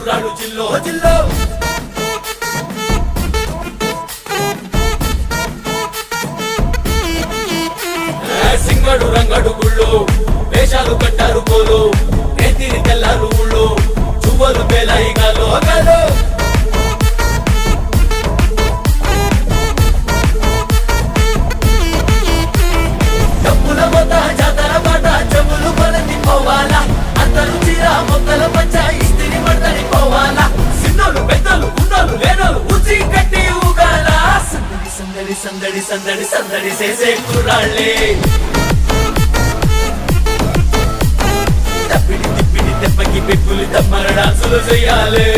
కుర్రాడు జిల్లో జిల్లో సింగడు రంగడు గుళ్ళు వేషాలు కట్టారు కోలు నేతిని తెల్లారు ఊళ్ళు చువ్వలు పేలాయిగా లోగాలు డబ్బుల మొత్త జాతర పాట చెవులు కొలతి పోవాలా అందరూ చీర మొక్కల పంచ ఇస్తిని పడతని పోవాలా సిన్నోలు పెద్దలు ఉన్నోలు లేనోలు ఉచి కట్టి ఊగాల సందడి సందడి సందడి సందడి సందడి చేసే కుర్రాళ్ళే తప్పిడి తిప్పిడి తెప్పకి పెక్కులు తమ్మర డాన్సులు చెయ్యాలి